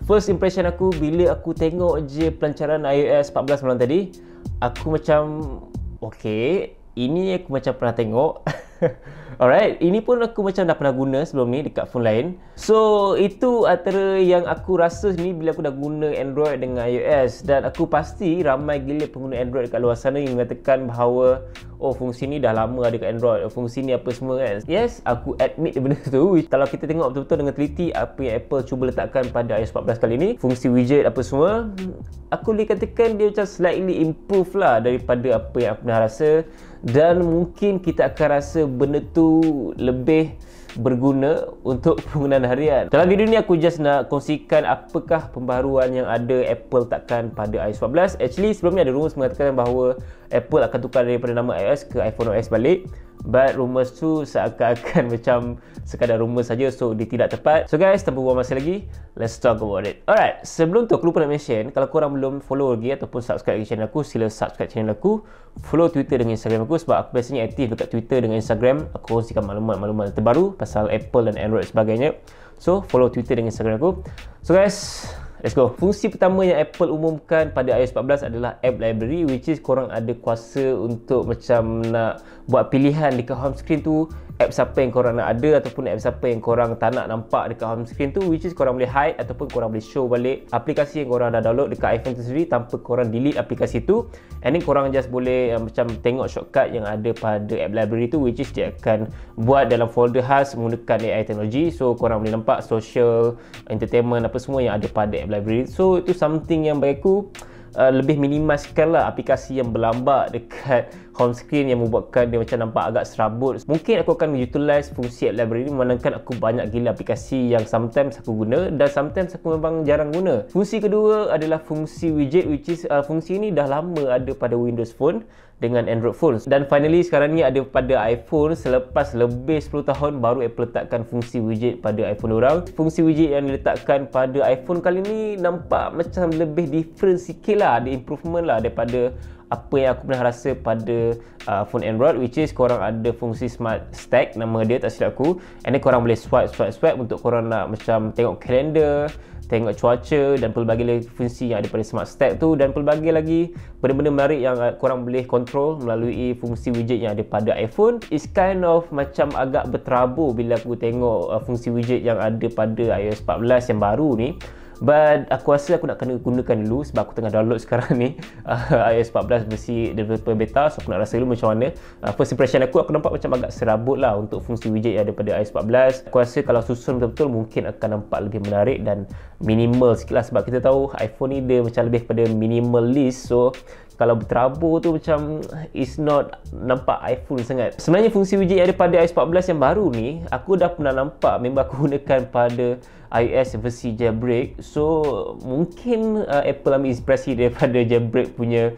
First impression aku bila aku tengok je pelancaran iOS 14 malam tadi, aku macam okay, ini aku macam pernah tengok. Alright, ini pun aku macam dah pernah guna sebelum ni dekat phone lain. So itu antara yang aku rasa ni bila aku dah guna Android dengan iOS. Dan aku pasti ramai gila pengguna Android kat luar sana yang mengatakan bahawa oh, fungsi ni dah lama ada kat Android, fungsi ni apa semua kan. Yes, aku admit benda tu. Kalau kita tengok betul-betul dengan teliti apa yang Apple cuba letakkan pada iOS 14 kali ni, fungsi widget apa semua, aku boleh katakan dia macam slightly improve lah daripada apa yang aku pernah rasa. Dan mungkin kita akan rasa benda tu lebih berguna untuk penggunaan harian. Dalam video ni aku just nak kongsikan apakah pembaharuan yang ada Apple takkan pada iOS 14. Actually sebelum ni ada rumours mengatakan bahawa Apple akan tukar daripada nama iOS ke iPhone OS balik. But rumours tu seakan-akan macam sekadar rumours saja, so dia tidak tepat. So guys, tanpa buang masa lagi, let's talk about it. Alright, sebelum tu aku lupa nak mention, kalau korang belum follow lagi ataupun subscribe ke channel aku, sila subscribe channel aku, follow Twitter dengan Instagram aku sebab aku biasanya aktif dekat Twitter dengan Instagram. Aku kongsikan maklumat-maklumat terbaru pasal Apple dan Android sebagainya. So follow Twitter dengan Instagram aku. So guys, let's go. Fungsi pertama yang Apple umumkan pada iOS 14 adalah App Library, which is korang ada kuasa untuk macam nak buat pilihan dekat home screen tu, app siapa yang korang nak ada ataupun app siapa yang korang tak nak nampak dekat home screen tu, which is korang boleh hide ataupun korang boleh show balik aplikasi yang korang dah download dekat iPhone tu sendiri tanpa korang delete aplikasi tu. And then korang just boleh macam tengok shortcut yang ada pada App Library tu, which is dia akan buat dalam folder khas menggunakan AI teknologi. So korang boleh nampak social, entertainment apa semua yang ada pada App Library. So itu something yang bagi aku lebih minimiskan lah aplikasi yang berlambak dekat home screen yang membuatkan dia macam nampak agak serabut. Mungkin aku akan utilize fungsi App Library ni memandangkan aku banyak gila aplikasi yang sometimes aku guna dan sometimes aku memang jarang guna. Fungsi kedua adalah fungsi widget, which is fungsi ni dah lama ada pada Windows Phone dengan Android phones. Dan finally sekarang ni ada pada iPhone selepas lebih 10 tahun baru Apple letakkan fungsi widget pada iPhone orang. Fungsi widget yang diletakkan pada iPhone kali ni nampak macam lebih different sikit lah, ada improvement lah daripada apa yang aku pernah rasa pada phone Android, which is korang ada fungsi Smart Stack, nama dia tak silap aku. And then korang boleh swipe untuk korang nak macam tengok kalender, tengok cuaca dan pelbagai lagi fungsi yang ada pada Smart Stack tu, dan pelbagai lagi benda-benda menarik yang korang boleh control melalui fungsi widget yang ada pada iPhone. It's kind of macam agak berterabur bila aku tengok fungsi widget yang ada pada iOS 14 yang baru ni. But aku rasa aku nak kena gunakan dulu sebab aku tengah download sekarang ni iOS 14 versi developer beta. So aku nak rasa dulu macam mana. First impression aku nampak macam agak serabut lah untuk fungsi widget yang ada pada iOS 14. Aku rasa kalau susun betul-betul mungkin akan nampak lebih menarik dan minimal sikit lah, sebab kita tahu iPhone ni dia macam lebih kepada minimalist. So kalau berterabur tu macam is not nampak iPhone sangat. Sebenarnya fungsi widget yang ada pada iOS 14 yang baru ni aku dah pernah nampak, memang aku gunakan pada iOS versi jailbreak. So mungkin Apple ambil inspirasi daripada jailbreak punya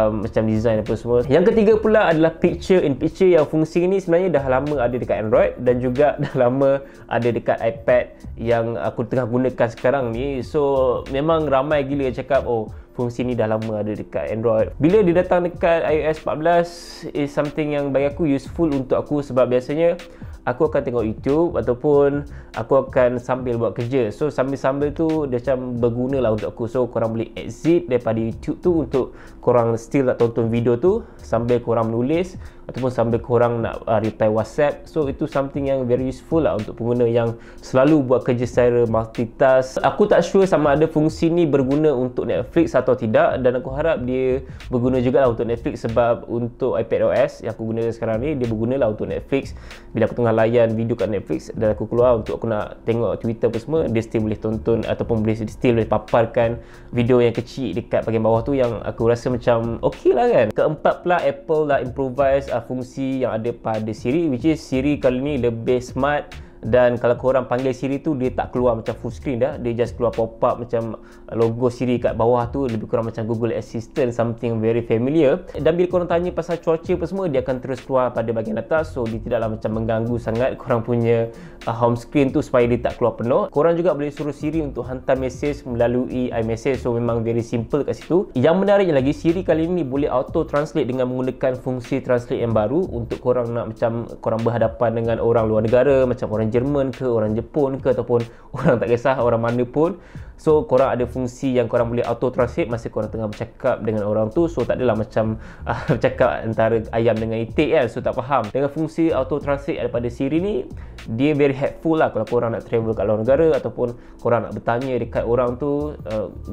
macam design apa semua. Yang ketiga pula adalah picture in picture, yang fungsi ini sebenarnya dah lama ada dekat Android dan juga dah lama ada dekat iPad yang aku tengah gunakan sekarang ni. So memang ramai gila yang cakap oh, fungsi ni dah lama ada dekat Android. Bila dia datang dekat iOS 14 is something yang bagi aku useful untuk aku, sebab biasanya aku akan tengok YouTube ataupun aku akan sambil buat kerja. So sambil-sambil tu dia macam berguna lah untuk aku. So korang boleh exit daripada YouTube tu untuk korang still nak tonton video tu sambil korang menulis ataupun sambil korang nak reply WhatsApp. So itu something yang very useful lah untuk pengguna yang selalu buat kerja secara multitask. Aku tak sure sama ada fungsi ni berguna untuk Netflix atau tidak, dan aku harap dia berguna juga lah untuk Netflix, sebab untuk iPadOS yang aku guna sekarang ni dia berguna lah untuk Netflix. Bila aku tengah layan video kat Netflix dan aku keluar untuk aku nak tengok Twitter apa semua, dia still boleh tonton ataupun still boleh paparkan video yang kecil dekat bahagian bawah tu, yang aku rasa macam okey lah kan. Keempat pula, Apple dah improvise fungsi yang ada pada Siri, which is Siri kali ni lebih smart. Dan kalau korang panggil Siri tu, dia tak keluar macam full screen dah, dia just keluar pop up macam logo Siri kat bawah tu, lebih kurang macam Google Assistant, something very familiar. Dan bila korang tanya pasal cuaca apa semua, dia akan terus keluar pada bahagian atas. So dia tidaklah macam mengganggu sangat korang punya home screen tu supaya dia tak keluar penuh. Korang juga boleh suruh Siri untuk hantar mesej melalui iMessage. So memang very simple kat situ. Yang menariknya lagi, Siri kali ni boleh auto translate dengan menggunakan fungsi translate yang baru untuk korang nak macam korang berhadapan dengan orang luar negara, macam orang Jerman ke, orang Jepun ke, ataupun orang tak kisah orang mana pun. So korang ada fungsi yang korang boleh auto translate masa korang tengah bercakap dengan orang tu. So tak adalah macam bercakap antara ayam dengan itik kan, so tak faham. Dengan fungsi auto translate daripada Siri ni, dia very helpful lah kalau korang nak travel kat luar negara, ataupun korang nak bertanya dekat orang tu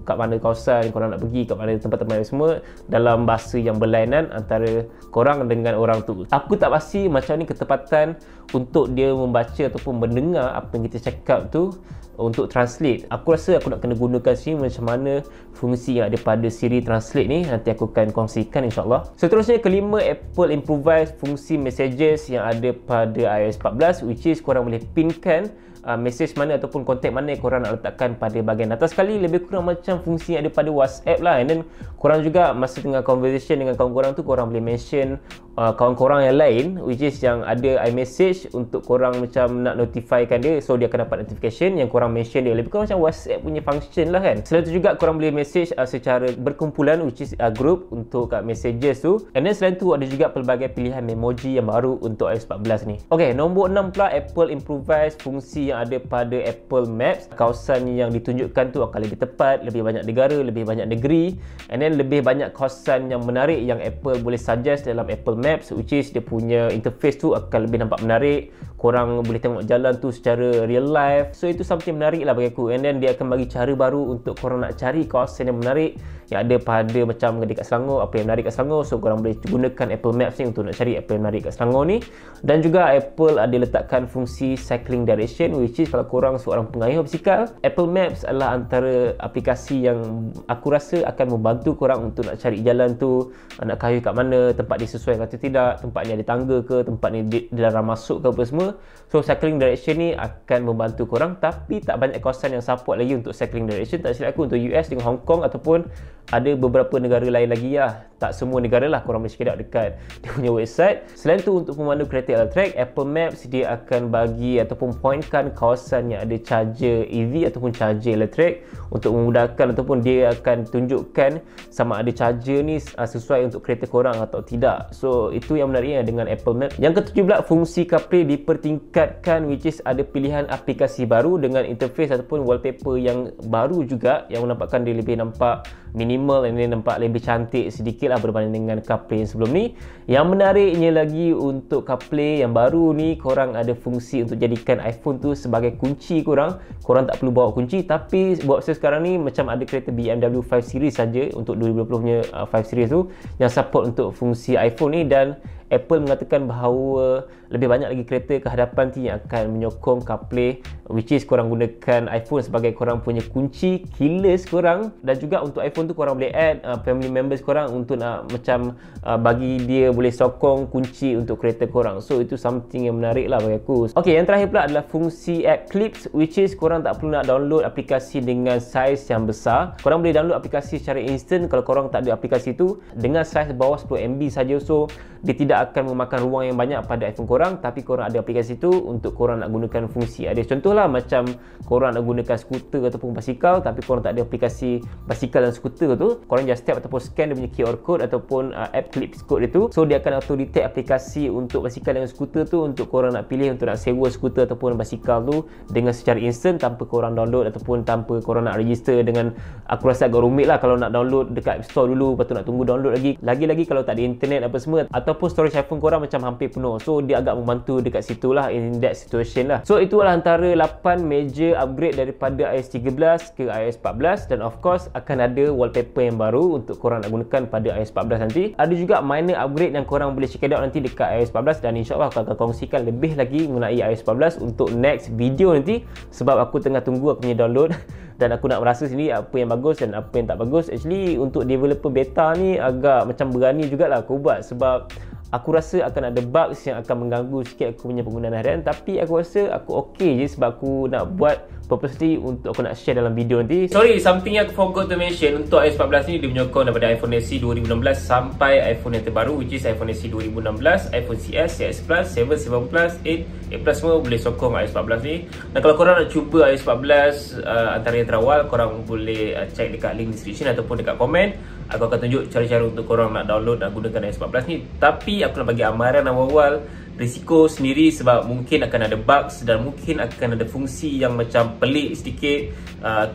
kat mana kawasan korang nak pergi, kat mana tempat-tempat semua, dalam bahasa yang berlainan antara korang dengan orang tu. Aku tak pasti macam ni ketepatan untuk dia membaca ataupun mendengar apa yang kita cakap tu untuk translate. Aku rasa aku nak kena gunakan sini macam mana fungsi yang ada pada Siri Translate ni. Nanti aku akan kongsikan insyaAllah. Seterusnya, kelima, Apple improvise fungsi messages yang ada pada iOS 14, which is korang boleh pinkan message mana ataupun kontak mana yang korang nak letakkan pada bahagian atas sekali. Lebih kurang macam fungsi yang ada pada WhatsApp lah. And then korang juga masa tengah conversation dengan kawan korang tu, korang boleh mention kawan korang yang lain, which is yang ada iMessage, untuk korang macam nak notifykan dia, so dia akan dapat notification yang korang mention dia. Lebih kurang macam WhatsApp punya function lah kan. Selain tu juga korang boleh message secara berkumpulan, which is group untuk messages tu. And then selain tu ada juga pelbagai pilihan memoji yang baru untuk iOS 14 ni. Okay, nombor 6 pula, Apple improvise fungsi yang ada pada Apple Maps. Kawasan yang ditunjukkan tu akan lebih tepat, lebih banyak negara, lebih banyak negeri, and then lebih banyak kawasan yang menarik yang Apple boleh suggest dalam Apple Maps, which is dia punya interface tu akan lebih nampak menarik. Korang boleh tengok jalan tu secara real life. So itu something menarik lah bagi aku. And then dia akan bagi cara baru untuk korang nak cari kawasan yang menarik yang ada pada macam dekat Selangor, apa yang menarik kat Selangor. So korang boleh gunakan Apple Maps ni untuk nak cari apa yang menarik kat Selangor ni. Dan juga Apple ada letakkan fungsi cycling direction, which is kalau korang seorang pengayuh basikal, Apple Maps adalah antara aplikasi yang aku rasa akan membantu korang untuk nak cari jalan tu, nak kayuh kat mana, tempat dia sesuai atau tidak, tempat ni ada tangga ke, tempat ni dilarang masuk ke apa semua. So cycling direction ni akan membantu korang, tapi tak banyak kawasan yang support lagi untuk cycling direction. Tak silap aku untuk US dengan Hong Kong, ataupun ada beberapa negara lain lagi lah. Tak semua negara lah, korang boleh check out dekat dia punya website. Selain tu, untuk pemandu kereta elektrik, Apple Maps dia akan bagi ataupun pointkan kawasan yang ada charger EV ataupun charger elektrik untuk memudahkan, ataupun dia akan tunjukkan sama ada charger ni sesuai untuk kereta korang atau tidak. So itu yang menariknya dengan Apple Maps. Yang ketujuh pula, fungsi CarPlay dipertingkatkan, which is ada pilihan aplikasi baru dengan interface ataupun wallpaper yang baru juga, yang menampakkan dia lebih nampak minimal dan dia nampak lebih cantik sedikit lah berbanding dengan CarPlay yang sebelum ni. Yang menariknya lagi untuk CarPlay yang baru ni, korang ada fungsi untuk jadikan iPhone tu sebagai kunci korang. Korang tak perlu bawa kunci, tapi buat saya sekarang ni macam ada kereta BMW 5 Series saja untuk 2020 punya 5 Series tu yang support untuk fungsi iPhone ni. Dan Apple mengatakan bahawa lebih banyak lagi kereta ke hadapan ni yang akan menyokong CarPlay, which is korang gunakan iPhone sebagai korang punya kunci keyless korang. Dan juga untuk iPhone tu korang boleh add family members korang untuk nak macam bagi dia boleh sokong kunci untuk kereta korang. So itu something yang menarik lah bagi aku. Okay, yang terakhir pula adalah fungsi app clips, which is korang tak perlu nak download aplikasi dengan saiz yang besar. Korang boleh download aplikasi secara instant kalau korang tak ada aplikasi tu dengan saiz bawah 10 MB saja. So dia tidak akan memakan ruang yang banyak pada iPhone korang, tapi korang ada aplikasi tu untuk korang nak gunakan fungsi. Ada contohlah macam korang nak gunakan skuter ataupun basikal, tapi korang tak ada aplikasi basikal dan skuter tu, korang just tap ataupun scan dia punya QR code ataupun app clips code dia tu. So dia akan auto detect aplikasi untuk basikal dengan skuter tu, untuk korang nak pilih untuk nak sewa skuter ataupun basikal tu dengan secara instant tanpa korang download ataupun tanpa korang nak register. Dengan aku rasa agak rumit lah kalau nak download dekat App Store dulu, lepas tu nak tunggu download lagi kalau tak ada internet apa semua, ataupun storage iPhone korang macam hampir penuh. So dia agak membantu dekat situ lah, in that situation lah. So itulah antara 8 major upgrade daripada iOS 13 ke iOS 14. Dan of course akan ada wallpaper yang baru untuk korang nak gunakan pada iOS 14 nanti. Ada juga minor upgrade yang korang boleh check it out nanti dekat iOS 14, dan insyaAllah aku akan kongsikan lebih lagi mengenai iOS 14 untuk next video nanti, sebab aku tengah tunggu aku punya download dan aku nak merasa sendiri apa yang bagus dan apa yang tak bagus. Actually untuk developer beta ni agak macam berani jugalah aku buat, sebab aku rasa akan ada bugs yang akan mengganggu sikit aku punya penggunaan harian. Tapi aku rasa aku okey je, sebab aku nak buat purposely untuk aku nak share dalam video nanti. Sorry, something yang aku forgot to mention, untuk iOS 14 ni dia menyokong daripada iPhone SE 2016 sampai iPhone yang terbaru, which is iPhone SE 2016, iPhone CS, CS Plus, 7, 7 Plus, 8 Plus semua boleh sokong iOS 14 ni. Dan kalau korang nak cuba iOS 14 antara yang terawal, korang boleh check dekat link description ataupun dekat komen. Aku akan tunjuk cara-cara untuk korang nak download dan gunakan iOS 14 ni. Tapi aku nak bagi amaran awal-awal, risiko sendiri sebab mungkin akan ada bugs dan mungkin akan ada fungsi yang macam pelik sedikit,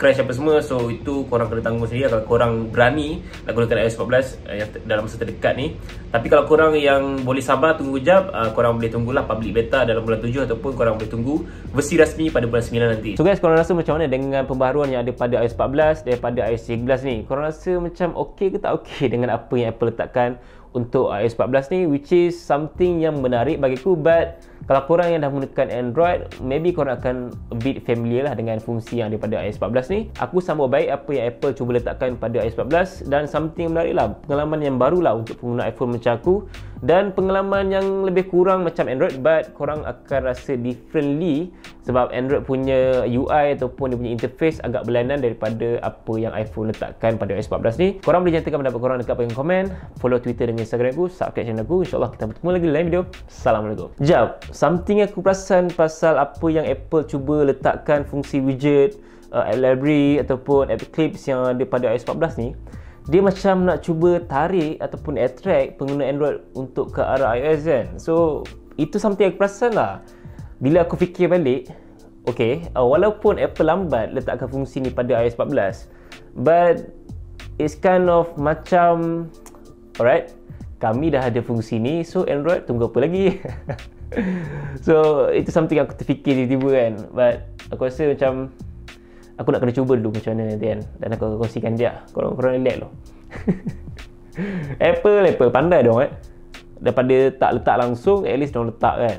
crash apa semua. So itu korang kena tanggung sendiri kalau korang berani nak gunakan iOS 14 dalam masa terdekat ni. Tapi kalau korang yang boleh sabar tunggu kejap, korang boleh tunggulah public beta dalam bulan 7 ataupun korang boleh tunggu versi rasmi pada bulan 9 nanti. So guys, korang rasa macam mana dengan pembaharuan yang ada pada iOS 14 daripada iOS 13 ni? Korang rasa macam okey ke tak okey dengan apa yang Apple letakkan untuk iOS 14 ni, which is something yang menarik bagiku. But kalau korang yang dah menggunakan Android, maybe korang akan a bit familiar lah dengan fungsi yang daripada iOS 14 ni. Aku sambut baik apa yang Apple cuba letakkan pada iOS 14 dan something menarik lah, pengalaman yang baru lah untuk pengguna iPhone macam aku, dan pengalaman yang lebih kurang macam Android, but korang akan rasa differently sebab Android punya UI ataupun dia punya interface agak berlainan daripada apa yang iPhone letakkan pada iOS 14 ni. Korang boleh nyatakan pendapat korang dekat bahagian komen, follow Twitter dan Instagram aku, subscribe channel aku. InsyaAllah kita bertemu lagi di lain video. Assalamualaikum. Jap, something aku perasan pasal apa yang Apple cuba letakkan fungsi widget, app library ataupun app clips yang ada pada iOS 14 ni, dia macam nak cuba tarik ataupun attract pengguna Android untuk ke arah iOS kan. So itu something aku perasan lah bila aku fikir balik. Okay, walaupun Apple lambat letakkan fungsi ni pada iOS 14, but it's kind of macam alright, kami dah ada fungsi ni, so Android tunggu apa lagi? So itu something aku terfikir tiba-tiba kan. But aku rasa macam aku nak kena cuba dulu macam mana nanti kan, dan aku akan kongsikan dia. Korang relax loh. Apple pandai dong daripada tak letak langsung, at least diorang letak kan.